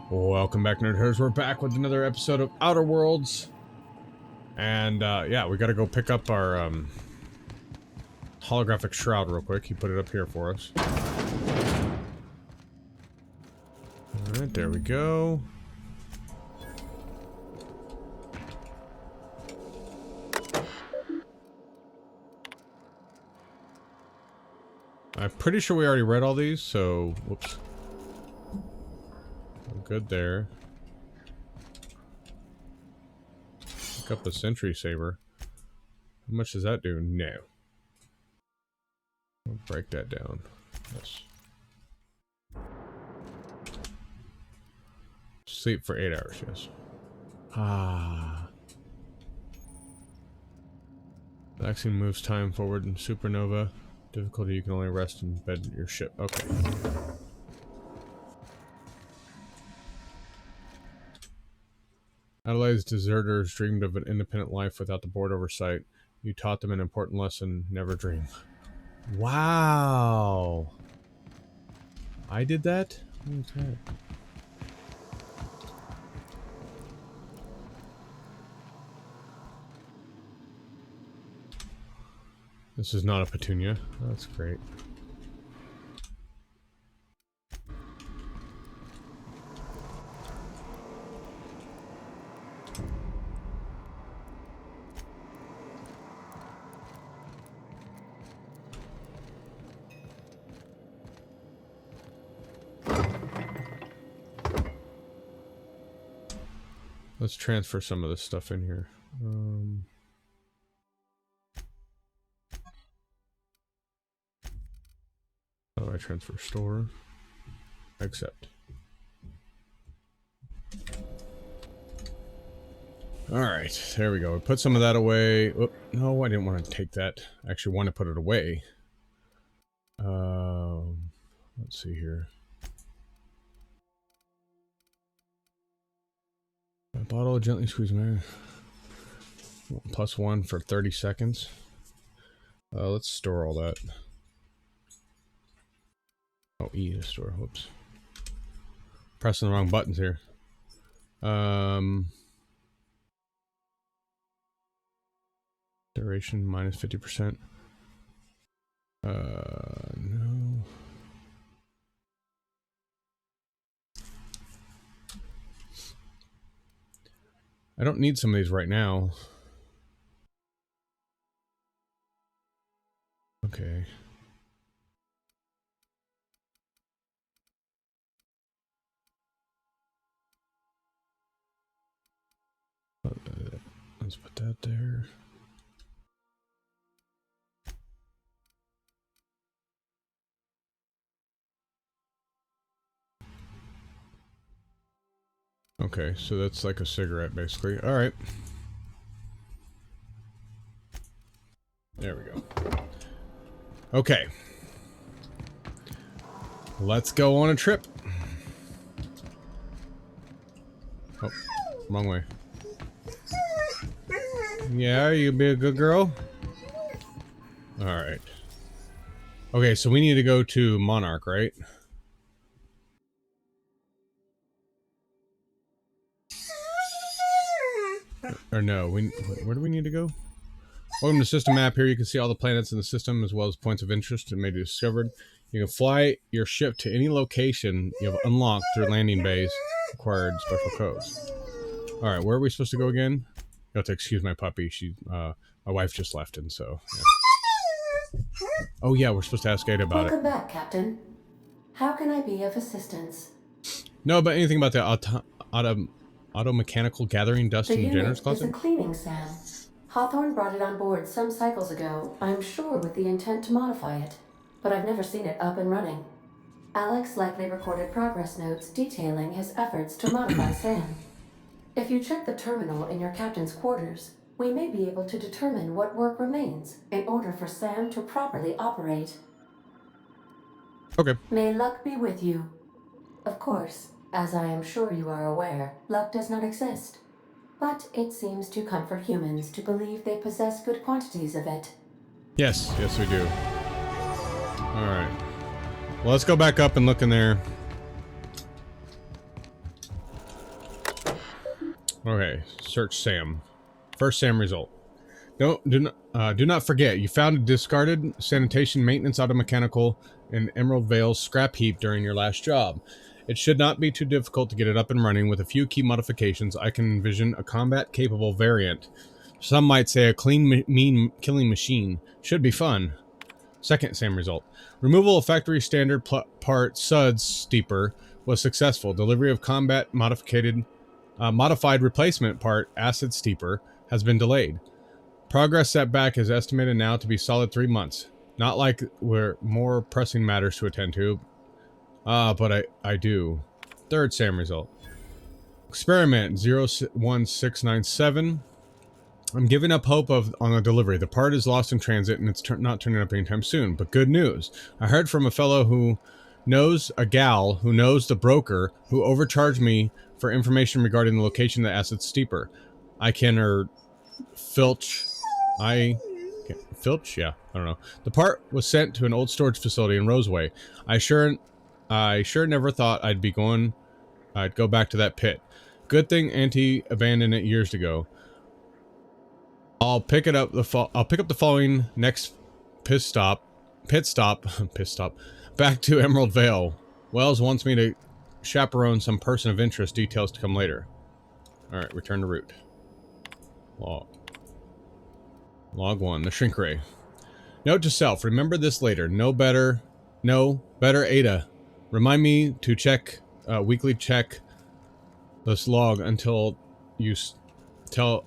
Welcome back, Nerd Herds. We're back with another episode of Outer Worlds. And, yeah, we gotta go pick up our, holographic shroud real quick. He put it up here for us. Alright, there we go. I'm pretty sure we already read all these, so... Whoops. I'm good there. Pick up the Sentry Saber. How much does that do? No. I'll break that down. Yes. Sleep for 8 hours, yes. Ah. Vaccine moves time forward in supernova. Difficulty, you can only rest in bed in your ship. Okay. Adelaide's deserters dreamed of an independent life without the board oversight. You taught them an important lesson, never dream. Wow. I did that? What was that? This is not a petunia. That's great. Let's transfer some of this stuff in here. How do I transfer store? Accept. Alright, there we go. We put some of that away. Oh, no, I didn't want to take that. I actually want to put it away. Let's see here. A bottle of gently squeezed man. +1 for 30 seconds. Let's store all that. Oh, E to store. Whoops. Pressing the wrong buttons here. Duration minus 50%. No. I don't need some of these right now. Okay. Let's put that there. Okay, so that's like a cigarette, basically. All right. There we go. Okay. Let's go on a trip. Oh, wrong way. Yeah, you be a good girl? Alright. Okay, so we need to go to Monarch, right? Or no, where do we need to go? Welcome to the system map. Here you can see all the planets in the system as well as points of interest that may be discovered. You can fly your ship to any location you have unlocked through landing bays. Required special codes. Alright, where are we supposed to go again? You have to excuse my puppy. She, my wife just left, and so... Yeah. Oh yeah, we're supposed to ask Ada about Welcome back, Captain. How can I be of assistance? No, but anything about the auto-mechanical gathering dust in Jenner's closet? The unit is a cleaning SAM. Hawthorne brought it on board some cycles ago, I'm sure with the intent to modify it. But I've never seen it up and running. Alex likely recorded progress notes detailing his efforts to modify SAM. If you check the terminal in your captain's quarters, we may be able to determine what work remains in order for SAM to properly operate. Okay. May luck be with you. Of course, as I am sure you are aware, luck does not exist. But it seems to comfort humans to believe they possess good quantities of it. Yes, yes we do. Alright. Well, let's go back up and look in there. Okay, search Sam. First Sam result. Do not forget, you found a discarded sanitation maintenance automechanical in Emerald Vale's scrap heap during your last job. It should not be too difficult to get it up and running. With a few key modifications, I can envision a combat-capable variant. Some might say a clean, mean killing machine. Should be fun. Second Sam result. Removal of factory standard part Suds Steeper was successful. Delivery of modified replacement part Acid Steeper has been delayed. Progress setback is estimated now to be solid 3 months. Not like we're more pressing matters to attend to. But I do. Third SAM result. Experiment 01697. I'm giving up hope on the delivery. The part is lost in transit and it's not turning up anytime soon. But good news. I heard from a fellow who knows a gal who knows the broker who overcharged me for information regarding the location of the Acid Steeper. I can filch. Filch? Yeah, I don't know. The part was sent to an old storage facility in Roseway. I sure never thought I'd go back to that pit. Good thing Auntie abandoned it years ago. I'll pick up the following next pit stop, back to Emerald Vale. Wells wants me to chaperone some person of interest. Details to come later. All right, return to route. Log 1, the shrink ray. Note to self, remember this later. Better Ada. Remind me to weekly check this log until I tell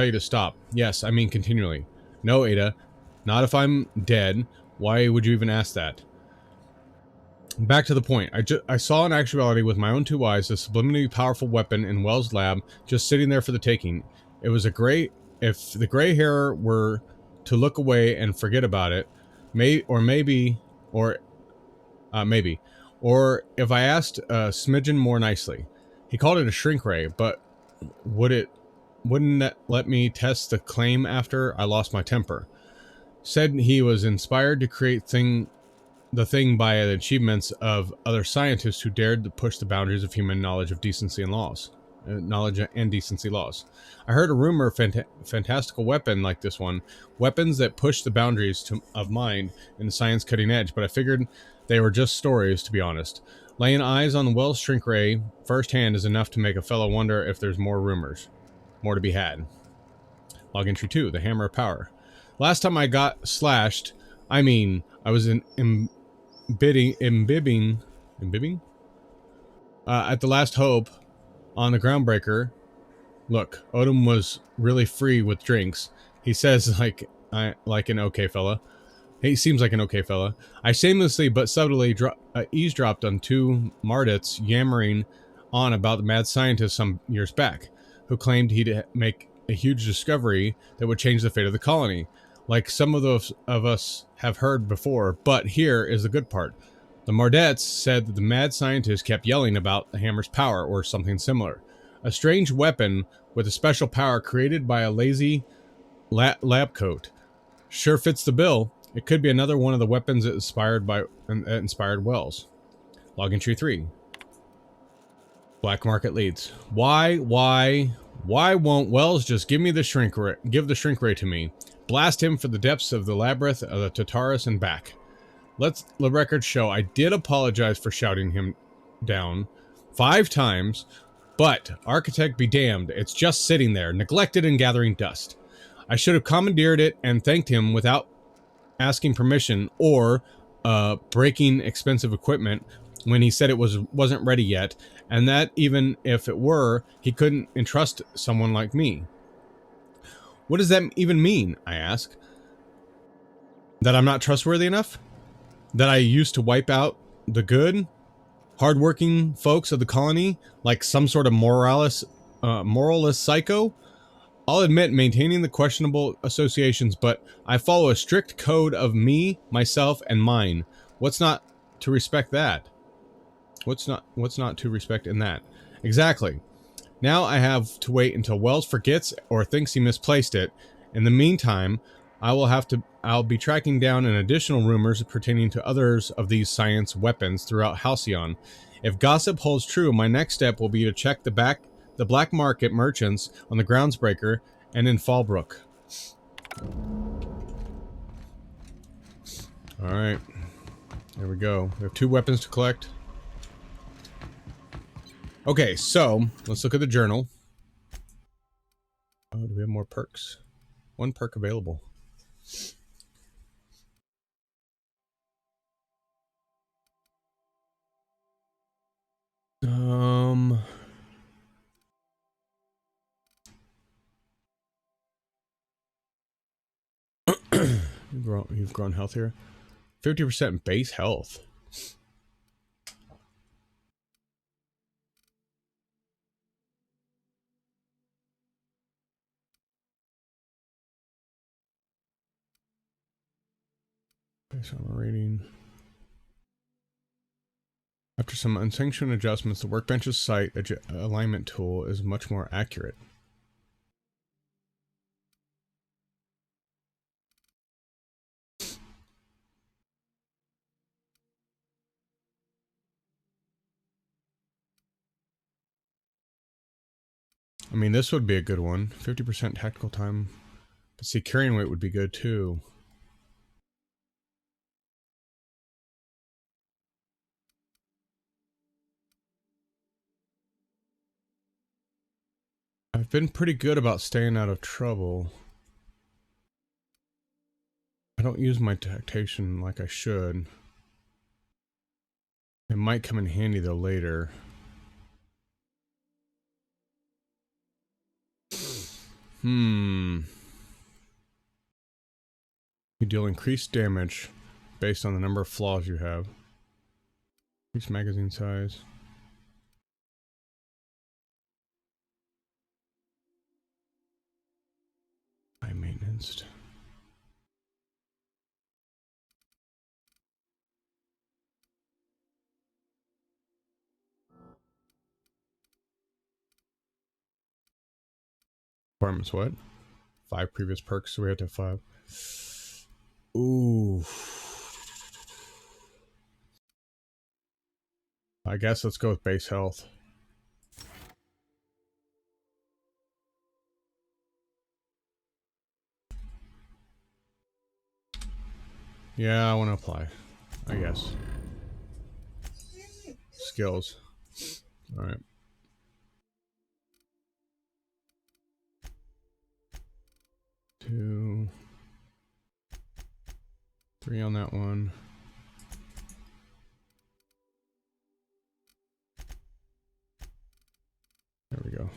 you to stop. Yes, I mean continually. No, Ada. Not if I'm dead. Why would you even ask that? Back to the point. I saw in actuality with my own 2 eyes a subliminally powerful weapon in Wells' lab just sitting there for the taking. It was if the gray hair were to look away and forget about it, maybe, or if I asked a smidgen more nicely. He called it a shrink ray, but wouldn't that let me test the claim after I lost my temper? Said he was inspired to create the thing by the achievements of other scientists who dared to push the boundaries of human knowledge and decency laws. I heard a rumor of fantastical weapon like this one, weapons that push the boundaries of mind and the science cutting edge, but I figured they were just stories, to be honest. Laying eyes on the Wells shrink ray firsthand is enough to make a fellow wonder if there's more to be had. Log entry 2, the Hammer of Power. Last time I got slashed, I was imbibing at the Last Hope on the Groundbreaker. Look, Odom was really free with drinks. He says like an okay fella. He seems like an okay fella. I shamelessly but subtly eavesdropped on 2 Mardits yammering on about the mad scientist some years back, who claimed he'd make a huge discovery that would change the fate of the colony, like some of us have heard before. But here is the good part. The Mardets said that the mad scientist kept yelling about the hammer's power or something similar. A strange weapon with a special power created by a lazy lab coat. Sure fits the bill. It could be another one of the weapons that inspired Wells. Log entry 3. Black market leads. Why won't Wells just give the shrink ray to me? Blast him for the depths of the labyrinth of the Tartarus and back. Let the record show I did apologize for shouting him down 5 times, but architect be damned, it's just sitting there, neglected and gathering dust. I should have commandeered it and thanked him without asking permission or breaking expensive equipment when he said it wasn't ready yet, and that even if it were, he couldn't entrust someone like me. What does that even mean, I ask? That I'm not trustworthy enough? That I used to wipe out the good, hardworking folks of the colony like some sort of moralist psycho? I'll admit maintaining the questionable associations, but I follow a strict code of me, myself, and mine. What's not to respect that? What's not to respect in that? Exactly. Now I have to wait until Wells forgets or thinks he misplaced it. In the meantime, I'll be tracking down an additional rumors pertaining to others of these science weapons throughout Halcyon. If gossip holds true, my next step will be to check the the black market merchants on the Groundsbreaker and in Fallbrook. Alright. There we go. We have 2 weapons to collect. Okay, so let's look at the journal. Oh, do we have more perks? 1 perk available. You've grown healthier. 50% base health. Base armor rating. After some unsanctioned adjustments, the workbench's sight alignment tool is much more accurate. I mean, this would be a good one. 50% tactical time. But see, carrying weight would be good too. I've been pretty good about staying out of trouble. I don't use my tactation like I should. It might come in handy though later. You deal increased damage based on the number of flaws you have. Increase magazine size. High maintenance. Requirements what? 5 previous perks, so we have to have 5. Ooh. I guess let's go with base health. Yeah, I want to apply. I guess. Skills. Alright. 2. 3 on that one. There we go.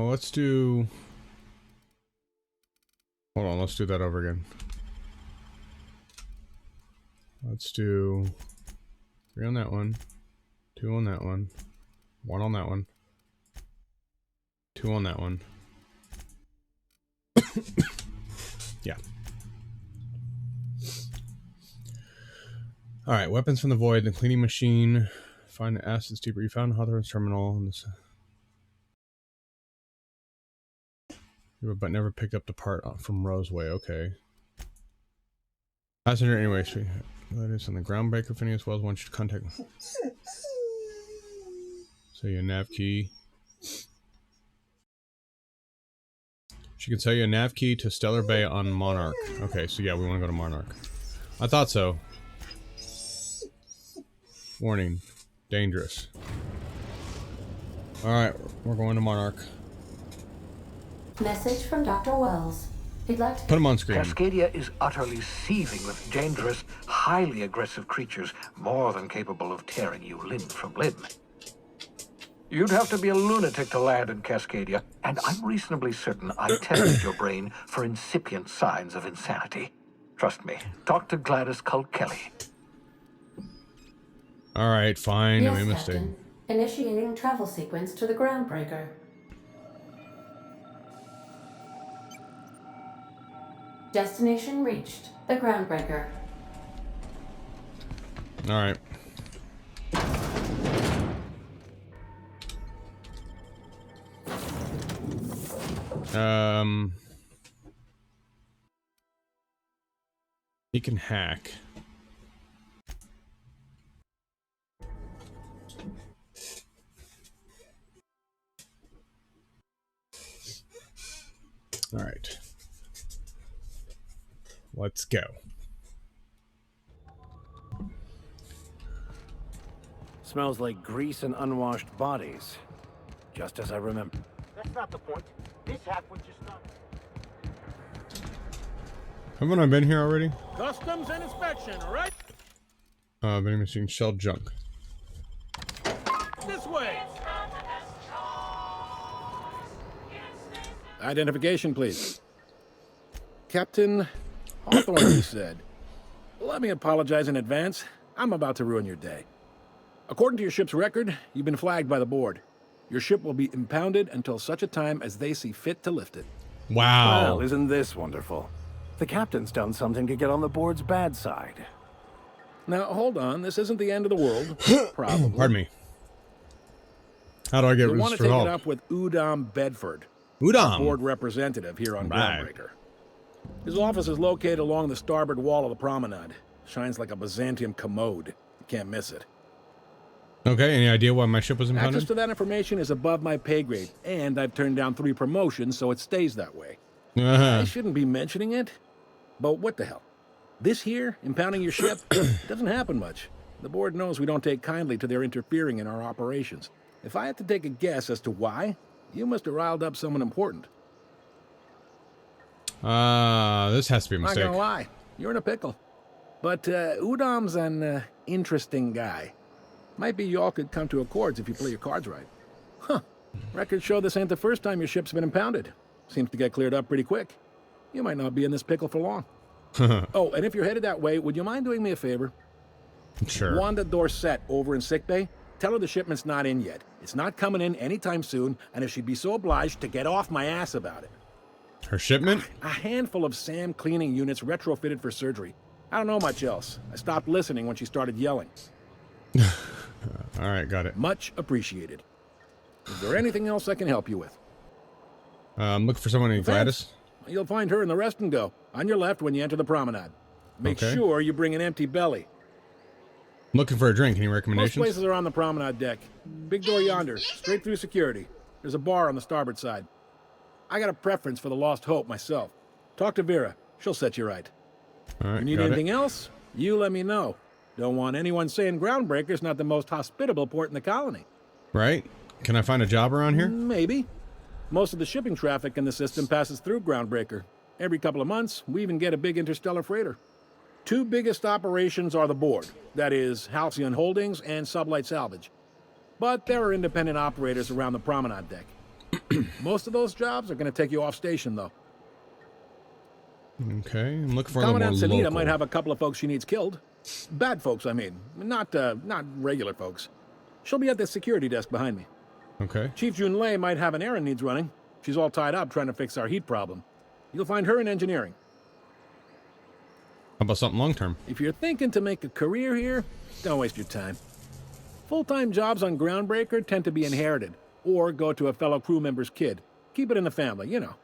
Let's do... Hold on, let's do that over again. Let's do 3 on that one, 2 on that one, 1 on that one, 2 on that one. Yeah. Alright, weapons from the void, the cleaning machine, find the acids deeper. You found Hawthorne's terminal, and this, but never picked up the part from Roseway. Okay. Passenger, anyway, that is on the Groundbreaker Finney as well as wants you to contact. So your nav key. She can sell you a nav key to Stellar Bay on Monarch. Okay, so yeah, we want to go to Monarch. I thought so. Warning. Dangerous. Alright, we're going to Monarch. Message from Dr. Wells. He'd like to... Put him on screen. Cascadia is utterly seething with dangerous, highly aggressive creatures, more than capable of tearing you limb from limb. You'd have to be a lunatic to land in Cascadia, and I'm reasonably certain I tested your brain for incipient signs of insanity. Trust me, talk to Gladys Cull Kelly. Alright, fine, Yes, I made a mistake. Captain. Initiating travel sequence to the Groundbreaker. Destination reached. The Groundbreaker. Alright. He can hack. All right. Let's go. Smells like grease and unwashed bodies. Just as I remember. That's not the point. This half was just not. Haven't I been here already? Customs and inspection, all right? Vending machine, shell junk. This way. Identification, please. Captain Hawthorne, he said. Let me apologize in advance. I'm about to ruin your day. According to your ship's record, you've been flagged by the board. Your ship will be impounded until such a time as they see fit to lift it. Wow. Well, isn't this wonderful? The captain's done something to get on the board's bad side. Now, hold on. This isn't the end of the world. Probably. Pardon me. How do I get You'll want to take resolved? it up with Udom Bedford, Udom. board representative here on Right. Groundbreaker. His office is located along the starboard wall of the promenade. Shines like a Byzantium commode. You can't miss it. Okay, any idea why my ship was Access impounded? to that information is above my pay grade, and I've turned down 3 promotions, so it stays that way. I shouldn't be mentioning it, but what the hell? This here, impounding your ship, doesn't happen much. The board knows we don't take kindly to their interfering in our operations. If I had to take a guess as to why, you must have riled up someone important. This has to be a Not mistake. gonna lie, you're in a pickle. But Udom's an interesting guy. Might be y'all could come to accords if you play your cards right. Huh. Records show this ain't the first time your ship's been impounded. Seems to get cleared up pretty quick. You might not be in this pickle for long. Oh, and if you're headed that way, would you mind doing me a favor? Sure. Wanda Dorset over in sickbay, tell her the shipment's not in yet. It's not coming in anytime soon, and if she'd be so obliged to get off my ass about it. Her shipment? A handful of SAM cleaning units retrofitted for surgery. I don't know much else. I stopped listening when she started yelling. All right, got it. Much appreciated. Is there anything else I can help you with? I'm looking for someone named Gladys. You'll find her in the rest and go, on your left when you enter the promenade. Make Okay. sure you bring an empty belly. I'm looking for a drink. Any Most recommendations? places are on the promenade deck. Big door yonder, straight through security. There's a bar on the starboard side. I got a preference for the Lost Hope myself. Talk to Vera. She'll set you right. All right, You need got anything it. else? You let me know. Don't want anyone saying Groundbreaker's not the most hospitable port in the colony. Right? Can I find a job around here? Maybe. Most of the shipping traffic in the system passes through Groundbreaker. Every couple of months, we even get a big interstellar freighter. 2 biggest operations are the board. That is, Halcyon Holdings and Sublight Salvage. But there are independent operators around the promenade deck. Most of those jobs are going to take you off station, though. Okay, I'm looking for a little more Commandant Sanita local. might have a couple of folks she needs killed. Bad folks, I mean. Not regular folks. She'll be at the security desk behind me. Okay. Chief Jun Lei might have an errand needs running. She's all tied up trying to fix our heat problem. You'll find her in engineering. How about something long term? If you're thinking to make a career here, don't waste your time. Full-time jobs on Groundbreaker tend to be inherited, or go to a fellow crew member's kid. Keep it in the family, you know.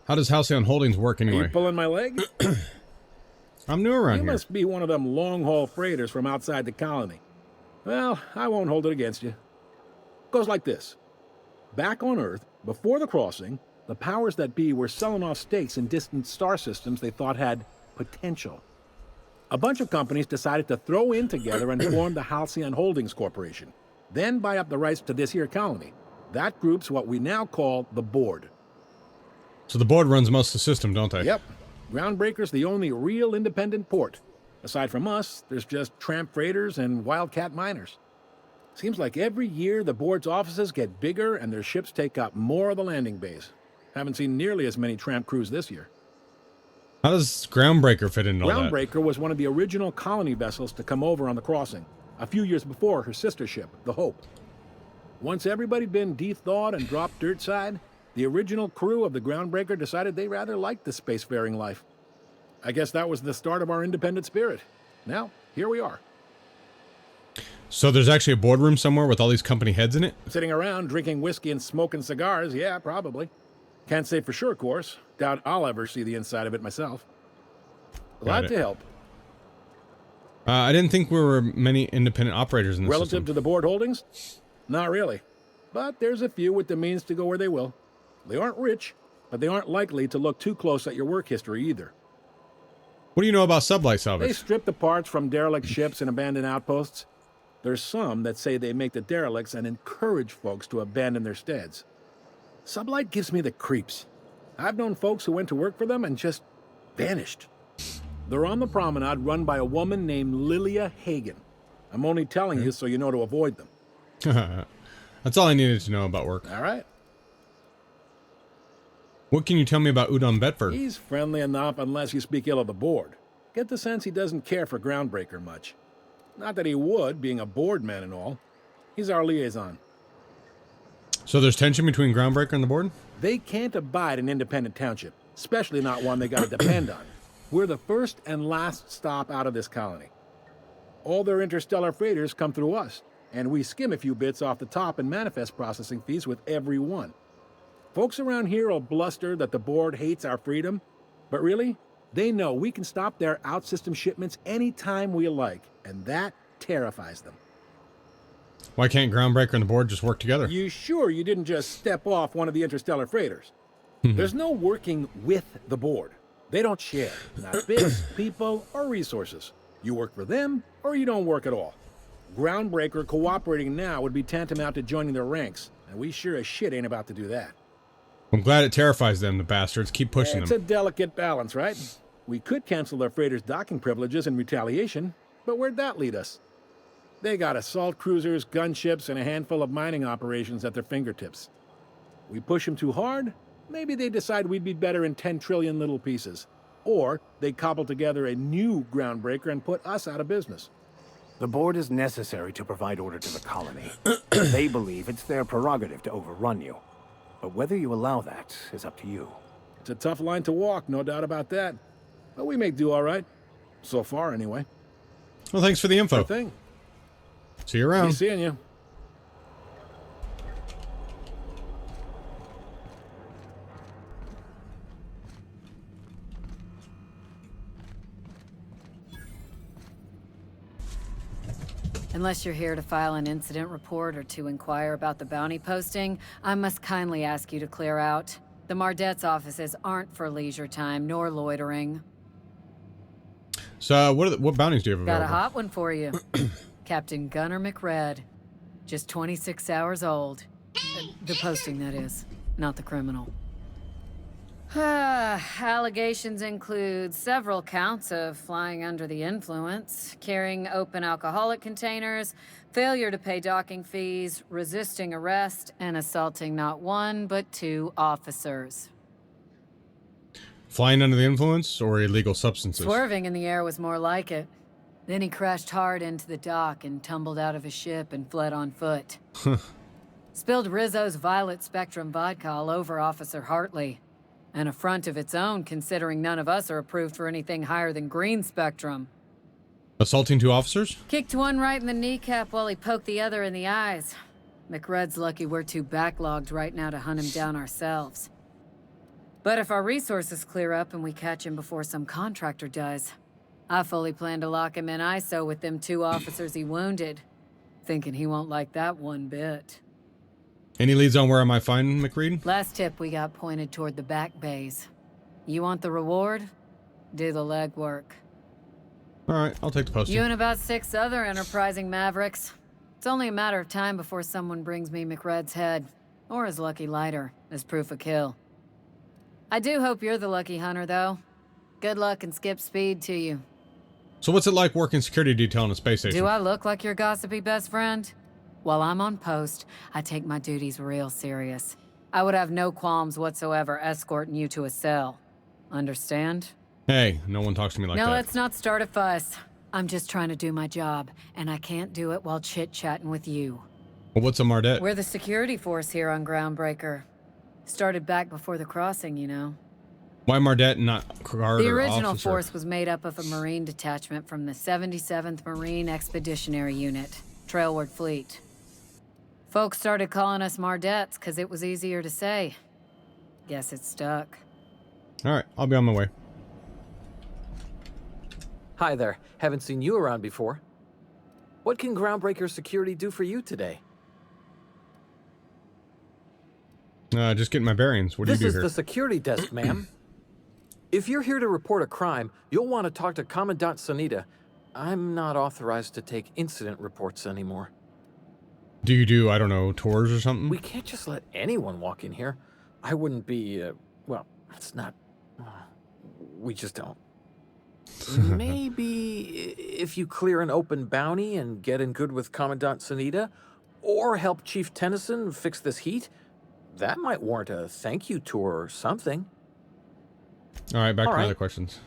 How does Halcyon Holdings work Are you anyway? pulling my leg? I'm new around You here. must be one of them long-haul freighters from outside the colony. Well, I won't hold it against you. Goes like this. Back on Earth, before the crossing, the powers that be were selling off stakes in distant star systems they thought had potential. A bunch of companies decided to throw in together and form the Halcyon Holdings Corporation, then buy up the rights to this here colony. That group's what we now call the board. So the board runs most of the system, don't they? Yep. Groundbreaker's the only real independent port. Aside from us, there's just tramp freighters and wildcat miners. Seems like every year the board's offices get bigger and their ships take up more of the landing bays. Haven't seen nearly as many tramp crews this year. How does Groundbreaker fit into all that? Groundbreaker was one of the original colony vessels to come over on the crossing, a few years before her sister ship, the Hope. Once everybody'd been de-thawed and dropped dirt side, the original crew of the Groundbreaker decided they rather liked the spacefaring life. I guess that was the start of our independent spirit. Now, here we are. So there's actually a boardroom somewhere with all these company heads in it? Sitting around drinking whiskey and smoking cigars, yeah, probably. Can't say for sure, of course. Doubt I'll ever see the inside of it myself. Glad it. to help. I didn't think there were many independent operators in the Relative system. to the board holdings? Not really. But there's a few with the means to go where they will. They aren't rich, but they aren't likely to look too close at your work history either. What do you know about sublight They salvage? strip the parts from derelict ships and abandoned outposts. There's some that say they make the derelicts and encourage folks to abandon their steads. Sublight gives me the creeps. I've known folks who went to work for them and just vanished. They're on the promenade run by a woman named Lilia Hagen. I'm only telling you so you know to avoid them. That's all I needed to know about work. All right? What can you tell me about Udon Bedford? He's friendly enough unless you speak ill of the board. Get the sense he doesn't care for Groundbreaker much. Not that he would, being a board man and all. He's our liaison. So there's tension between Groundbreaker and the board? They can't abide an independent township, especially not one they gotta depend on. We're the first and last stop out of this colony. All their interstellar freighters come through us, and we skim a few bits off the top in manifest processing fees with every one. Folks around here will bluster that the board hates our freedom, but really, they know we can stop their out-system shipments anytime we like, and that terrifies them. Why can't Groundbreaker and the board just work together? You sure you didn't just step off one of the interstellar freighters? There's no working with the board. They don't share, not bits, people, or resources. You work for them, or you don't work at all. Groundbreaker cooperating now would be tantamount to joining their ranks, and we sure as shit ain't about to do that. I'm glad it terrifies them, the bastards. Keep pushing It's them. a delicate balance, right? We could cancel their freighters' docking privileges in retaliation, but where'd that lead us? They got assault cruisers, gunships, and a handful of mining operations at their fingertips. We push them too hard, maybe they decide we'd be better in 10 trillion little pieces. Or they cobble together a new Groundbreaker and put us out of business. The board is necessary to provide order to the colony. They believe it's their prerogative to overrun you. But whether you allow that is up to you. It's a tough line to walk, no doubt about that. But we make do all right. So far, anyway. Well, thanks for the info. Sure thing. See you Be around. seeing you. Unless you're here to file an incident report or to inquire about the bounty posting, I must kindly ask you to clear out. The Mardet's offices aren't for leisure time nor loitering. So, what bounties do you have Got a available? hot one for you. Captain Gunnar McRed. Just 26 hours old. The posting, that is, not the criminal. Allegations include several counts of flying under the influence, carrying open alcoholic containers, failure to pay docking fees, resisting arrest, and assaulting not one but 2 officers. Flying under the influence or illegal substances? Swerving in the air was more like it. Then he crashed hard into the dock and tumbled out of his ship and fled on foot. Spilled Rizzo's Violet Spectrum vodka all over Officer Hartley. An affront of its own, considering none of us are approved for anything higher than green spectrum. Assaulting 2 officers? Kicked one right in the kneecap while he poked the other in the eyes. McRed's lucky we're too backlogged right now to hunt him down ourselves. But if our resources clear up and we catch him before some contractor does, I fully plan to lock him in ISO with them 2 officers he wounded. Thinking he won't like that one bit. Any leads on where I might find McReed? Last tip we got pointed toward the back bays. You want the reward? Do the legwork. Alright, I'll take the posting. You and about 6 other enterprising mavericks. It's only a matter of time before someone brings me McRed's head, or his lucky lighter, as proof of kill. I do hope you're the lucky hunter, though. Good luck and skip speed to you. So what's it like working security detail in a space station? Do I look like your gossipy best friend? While I'm on post, I take my duties real serious. I would have no qualms whatsoever escorting you to a cell. Understand? Hey, no one talks to me like No, that. let's not start a fuss. I'm just trying to do my job, and I can't do it while chit-chatting with you. Well, what's a Mardet? We're the security force here on Groundbreaker. Started back before the crossing, you know. Why Mardet and not guard The or original officer? force was made up of a Marine detachment from the 77th Marine Expeditionary Unit, Trailward Fleet. Folks started calling us Mardets because it was easier to say. Guess it stuck. Alright, I'll be on my way. Hi there. Haven't seen you around before. What can Groundbreaker security do for you today? Just getting my bearings. What do you do This is here? the security desk, ma'am. If you're here to report a crime, you'll want to talk to Commandant Sanita. I'm not authorized to take incident reports anymore. Do you do, I don't know, tours or something? We can't just let anyone walk in here. I wouldn't be, well, it's not... we just don't. Maybe if you clear an open bounty and get in good with Commandant Sanita, or help Chief Tennyson fix this heat, that might warrant a thank you tour or something. All right, back to my other questions.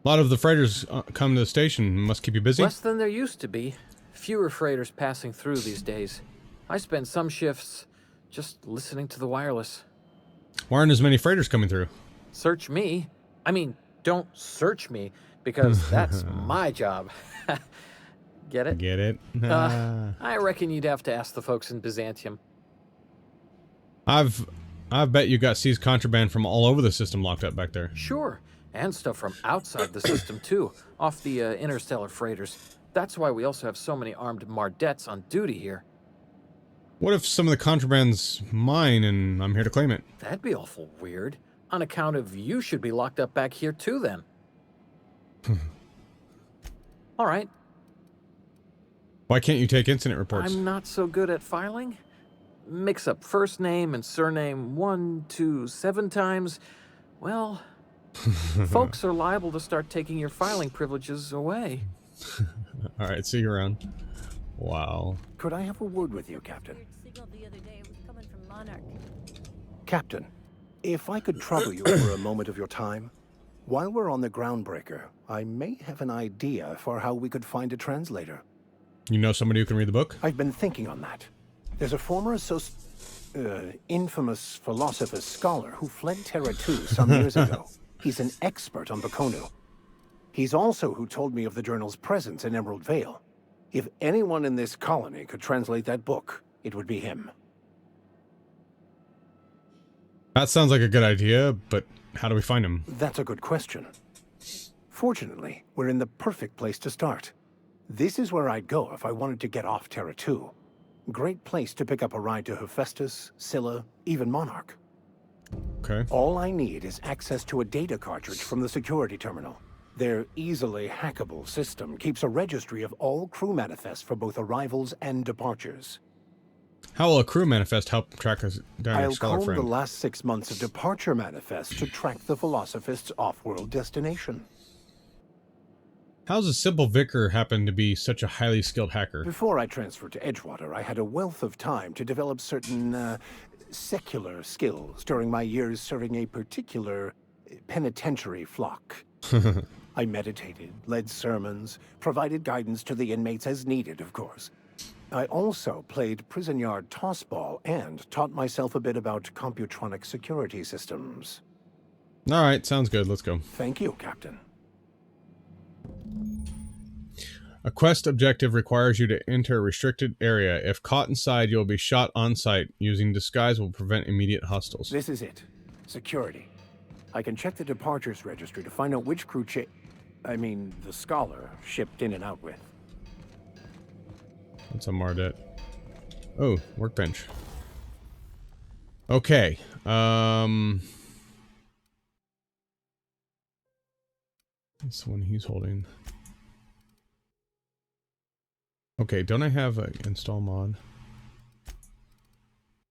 A lot of the freighters come to the station. Must keep you busy? Less than there used to be. Fewer freighters passing through these days. I spend some shifts just listening to the wireless. Why aren't as many freighters coming through? Search me. I mean, don't search me, because that's my job. Get it? Get it? I reckon you'd have to ask the folks in Byzantium. I bet you got seized contraband from all over the system locked up back there. Sure, and stuff from outside the system too, off the interstellar freighters. That's why we also have so many armed Mardettes on duty here. What if some of the contraband's mine and I'm here to claim it? That'd be awful weird. On account of you should be locked up back here too then. All right. Why can't you take incident reports? I'm not so good at filing. Mix up first name and surname 1, 2, 7 times. Well, folks are liable to start taking your filing privileges away. All right, see you around. Wow. Could I have a word with you, Captain? Captain, if I could trouble you for a moment of your time. While we're on the Groundbreaker, I may have an idea for how we could find a translator. You know somebody who can read the book? I've been thinking on that. There's a former infamous philosopher scholar who fled Terra 2 some years ago. He's an expert on Bakonu. He's also who told me of the journal's presence in Emerald Vale. If anyone in this colony could translate that book, it would be him. That sounds like a good idea, but how do we find him? That's a good question. Fortunately, we're in the perfect place to start. This is where I'd go if I wanted to get off Terra 2. Great place to pick up a ride to Hephaestus, Scylla, even Monarch. Okay. All I need is access to a data cartridge from the security terminal. Their easily hackable system keeps a registry of all crew manifests for both arrivals and departures. How will a crew manifest help track us down your I'll scholar comb friend? the last 6 months of departure manifests to track the Philosophist's off-world destination. How does a simple vicar happen to be such a highly skilled hacker? Before I transferred to Edgewater, I had a wealth of time to develop certain, secular skills during my years serving a particular penitentiary flock. I meditated, led sermons, provided guidance to the inmates as needed, of course. I also played prison yard tossball and taught myself a bit about computronic security systems. All right, sounds good. Let's go. Thank you, Captain. A quest objective requires you to enter a restricted area. If caught inside, you'll be shot on sight. Using disguise will prevent immediate hostiles. This is it. Security. I can check the departures registry to find out which crew the scholar shipped in and out with. That's a Mardet. Oh, workbench. Okay. That's the one he's holding. Okay, don't I have an install mod?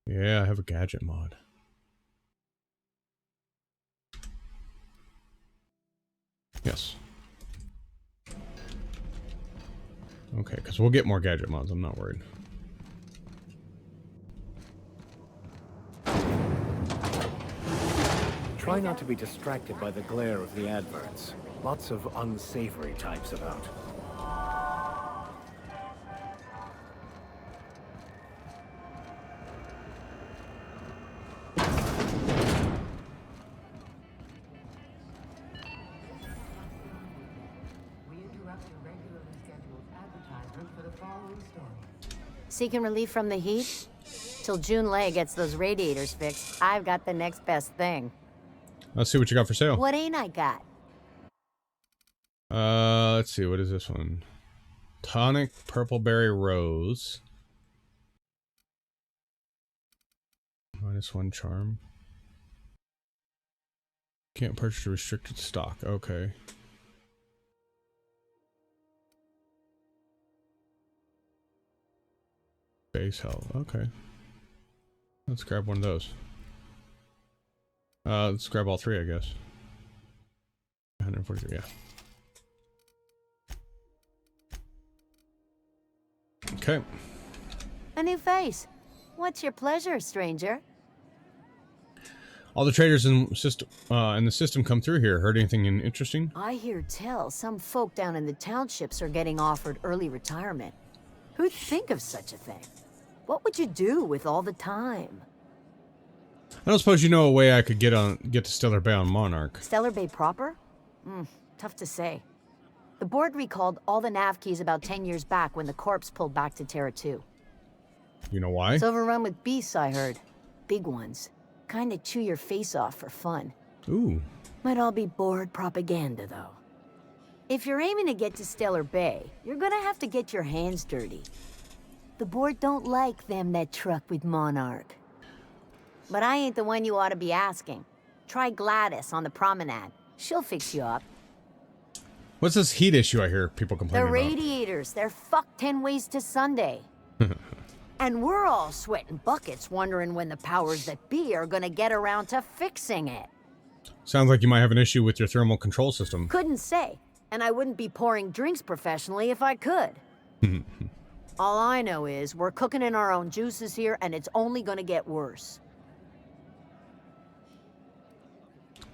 Yeah, I have a gadget mod. Yes. Okay, because we'll get more gadget mods, I'm not worried. Try not to be distracted by the glare of the adverts. Lots of unsavory types about. Seeking relief from the heat? Till June Lay gets those radiators fixed, I've got the next best thing. Let's see what you got for sale. What ain't I got? Let's see, what is this one? Tonic Purple Berry Rose. -1 charm. Can't purchase a restricted stock. Okay. Base health. Okay. Let's grab one of those. Let's grab all 3, I guess. 143, yeah. Okay. A new face. What's your pleasure, stranger? All the traders in the system come through here. Heard anything interesting? I hear tell some folk down in the townships are getting offered early retirement. Who'd think of such a thing? What would you do with all the time? I don't suppose you know a way I could get to Stellar Bay on Monarch. Stellar Bay proper? Tough to say. The board recalled all the nav keys about 10 years back when the corpse pulled back to Terra 2. You know why? It's overrun with beasts, I heard. Big ones. Kinda chew your face off for fun. Ooh. Might all be board propaganda, though. If you're aiming to get to Stellar Bay, you're gonna have to get your hands dirty. The board don't like them that truck with Monarch. But I ain't the one you ought to be asking. Try Gladys on the promenade. She'll fix you up. What's this heat issue I hear people complaining The about? radiators, they're fucked 10 ways to Sunday. And we're all sweating buckets wondering when the powers that be are gonna get around to fixing it. Sounds like you might have an issue with your thermal control system. Couldn't say, and I wouldn't be pouring drinks professionally if I could. All I know is we're cooking in our own juices here, and it's only gonna get worse.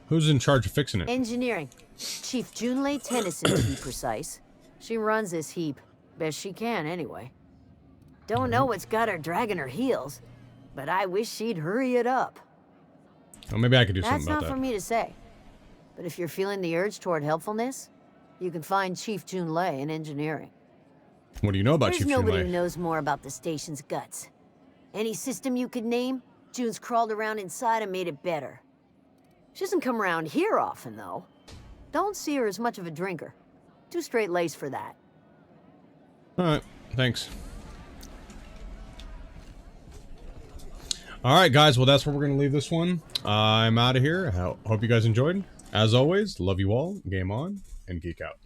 Who's in charge of fixing it? Engineering. Chief Junlei Tennyson, to be precise. She runs this heap. Best she can, anyway. Don't know what's got her dragging her heels, but I wish she'd hurry it up. Well, maybe I could do That's something about not that. for me to say. But if you're feeling the urge toward helpfulness, you can find Chief Junlei in engineering. What do you know about There's Chief nobody who Junlei? knows more about the station's guts. Any system you could name, June's crawled around inside and made it better. She doesn't come around here often, though. Don't see her as much of a drinker. Too straight-laced for that. Alright, thanks. Alright, guys, well, that's where we're going to leave this one. I'm out of here. Hope you guys enjoyed. As always, love you all, game on, and geek out.